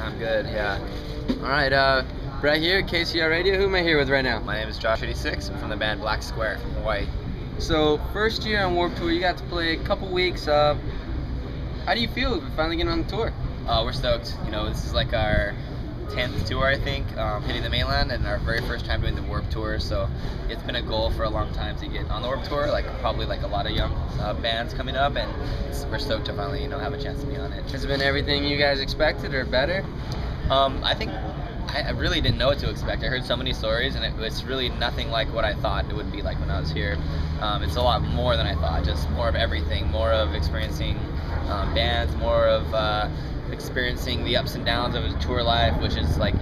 I'm good, yeah. All right, right here, KCR Radio. Who am I here with right now? My name is Josh86. I'm from the band Black Square from Hawaii. So, first year on Warped Tour, you got to play a couple weeks. How do you feel finally getting on the tour? We're stoked. You know, this is like our 10th tour, I think, hitting the mainland, and our very first time doing the Warped Tour. So it's been a goal for a long time to get on the Warped Tour, probably like a lot of young bands coming up, and we're stoked to finally, have a chance to be on it. Has it been everything you guys expected or better? I think I really didn't know what to expect. I heard so many stories, and it's really nothing like what I thought it would be like when I was here. It's a lot more than I thought, just more of everything, more of experiencing bands, more of experiencing the ups and downs of a tour life, which is like,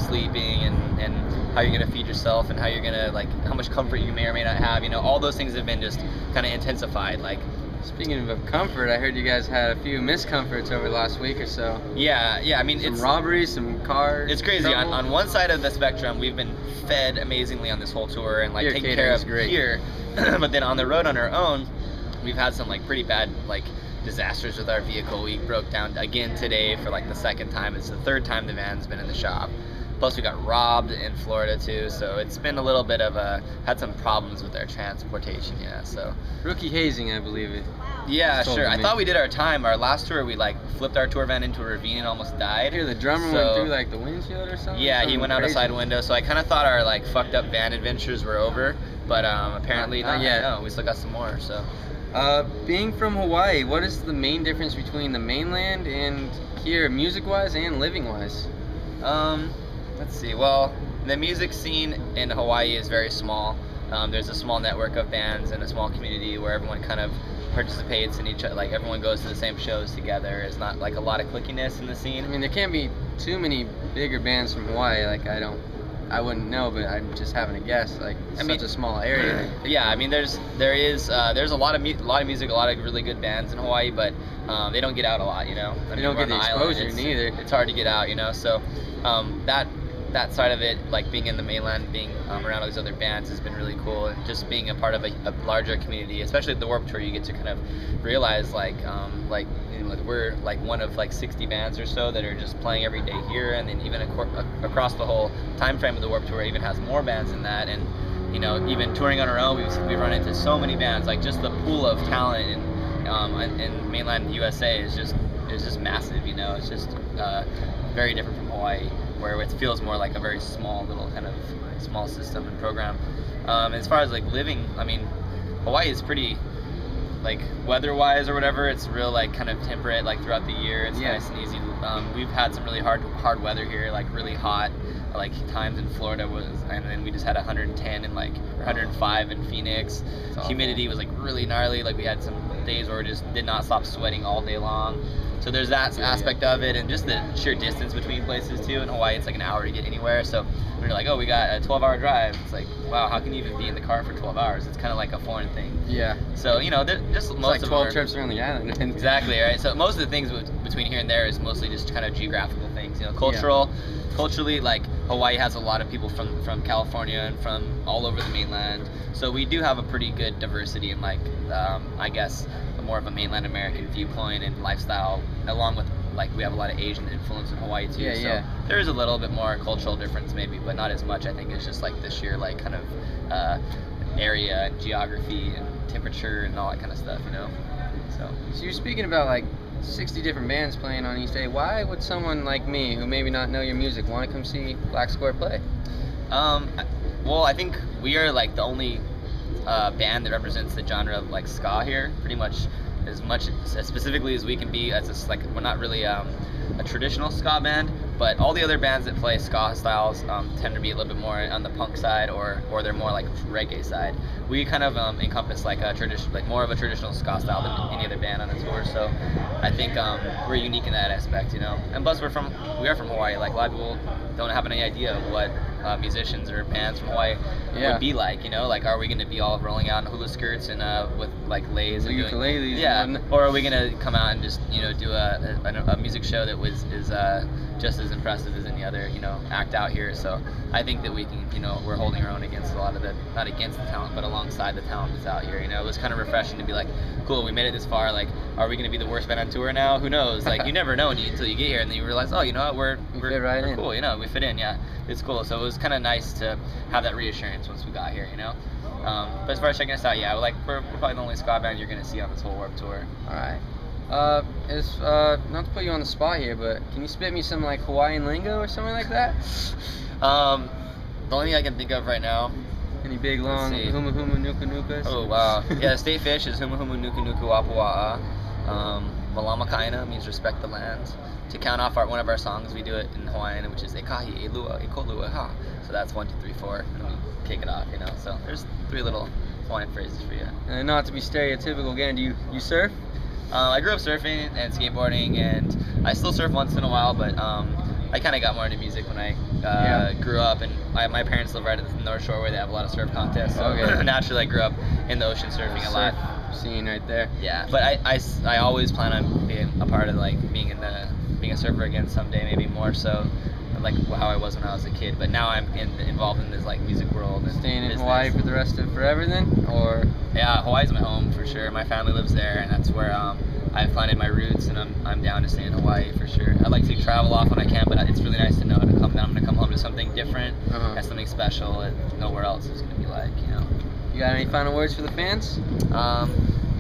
sleeping and how you're gonna feed yourself and how you're gonna, how much comfort you may or may not have, all those things have been just kind of intensified. Speaking of comfort, I heard you guys had a few miscomforts over the last week or so. Yeah, I mean, some robberies, some cars. It's crazy. On one side of the spectrum, we've been fed amazingly on this whole tour and taken care of here. But then on the road on our own, we've had some pretty bad disasters with our vehicle. We broke down again today for the second time. It's the third time the van's been in the shop. Plus we got robbed in Florida too, so it's been a little bit of had some problems with our transportation, so. Rookie hazing, I believe it. Yeah, sure. I thought we did our time. Our last tour, we flipped our tour van into a ravine and almost died. Here, the drummer went through the windshield or something? Yeah, he went out a side window, so I kind of thought our fucked up van adventures were over, but apparently not yet. No, we still got some more, so. Being from Hawaii, what is the main difference between the mainland and here, music-wise and living-wise? Let's see. Well, the music scene in Hawaii is very small. There's a small network of bands and a small community where everyone kind of participates in each other. Everyone goes to the same shows together. It's not a lot of clickiness in the scene. I mean, there can't be too many bigger bands from Hawaii. I wouldn't know, but I'm just having a guess. Such a small area. Yeah, I mean, there's a lot of music, a lot of really good bands in Hawaii, but they don't get out a lot, They don't get the exposure neither. It's hard to get out, So that side of it, being in the mainland, being around all these other bands has been really cool, and just being a part of a larger community, especially at the Warped Tour, you get to kind of realize we're one of 60 bands or so that are just playing every day here, and then even across the whole time frame of the Warped Tour even has more bands than that, and even touring on our own, we've run into so many bands. Just the pool of talent in mainland USA is just massive. It's just very different from Hawaii, where it feels more like a very small little kind of small system and program. As far as living, I mean, Hawaii is pretty weather-wise or whatever, it's real kind of temperate throughout the year. It's nice and easy. We've had some really hard weather here, really hot, times in Florida and then we just had 110 and 105 in Phoenix. Humidity was really gnarly. We had some days where we just did not stop sweating all day long. So there's that aspect of it, and just the sheer distance between places too. In Hawaii, it's an hour to get anywhere. So when you're oh, we got a 12-hour drive, it's wow, how can you even be in the car for 12 hours? It's kind of like a foreign thing. Yeah. So just most of 12 trips around the island. Exactly, right. So most of the things between here and there is mostly just kind of geographical things. Culturally, Hawaii has a lot of people from California and from all over the mainland. So we do have a pretty good diversity in I guess more of a mainland American viewpoint and lifestyle, along with we have a lot of Asian influence in Hawaii too. So there is a little bit more cultural difference maybe, but not as much. I think it's just this year kind of area and geography and temperature and all that kind of stuff, So you're speaking about 60 different bands playing on each day. Why would someone like me, who maybe not know your music, want to come see Black Square play? Well, I think we are the only band that represents the genre of ska here, pretty much as specifically as we can be. As we're not really a traditional ska band, but all the other bands that play ska styles tend to be a little bit more on the punk side, or they're more reggae side. We kind of encompass a tradition, more of a traditional ska style than any other band on the tour. So I think we're unique in that aspect, And plus we are from Hawaii. A lot of people don't have any idea of what musicians or bands from Hawaii would be like. Are we going to be all rolling out in hula skirts and with leis and ukuleles? Or are we going to come out and just do a music show that is just as impressive as any other, act out here. So I think that we can, we're holding our own against a lot of not against the talent, but alongside the talent that's out here. It was kind of refreshing to be like, cool, we made it this far. Like, are we going to be the worst band on tour now? Who knows? Like, you never know until you get here, and then you realize, oh, you know what, we're cool. We fit in. Yeah, it's cool. So it was kind of nice to have that reassurance once we got here. But as far as checking us out, yeah, we're probably the only ska band you're going to see on this whole Warped Tour. All right. Not to put you on the spot here, but can you spit me some like Hawaiian lingo or something like that? The only thing I can think of right now. Any big long humu humu nuku nukas? Oh wow. Yeah, the state fish is humu humu nuku nuku wapawa'a. Malama kaina means respect the land. To count off one of our songs, we do it in Hawaiian, which is ekahi, elua, ekolua, ha. So that's 1, 2, 3, 4, and we kick it off. So there's 3 little Hawaiian phrases for you. And not to be stereotypical again, do you surf? I grew up surfing and skateboarding, and I still surf once in a while, but I kind of got more into music when I grew up, and my parents live right at the North Shore where they have a lot of surf contests, so naturally I grew up in the ocean surfing a lot. Scene right there. Yeah, but I always plan on being a part of being a surfer again someday, maybe more so like how I was when I was a kid. But now I'm involved in this music world. And staying in business. Hawaii for the rest of forever then, or? Yeah, Hawaii's my home for sure. My family lives there, and that's where I've planted my roots, and I'm down to stay in Hawaii for sure. I like to travel off when I can, but it's really nice to know I'm gonna come home to something different, and something special that nowhere else is gonna be like. You got any final words for the fans?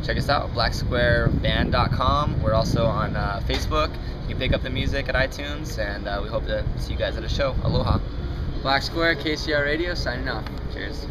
Check us out, blacksquareband.com. We're also on Facebook. You can pick up the music at iTunes, and we hope to see you guys at a show. Aloha. Black Square, KCR Radio, signing off. Cheers.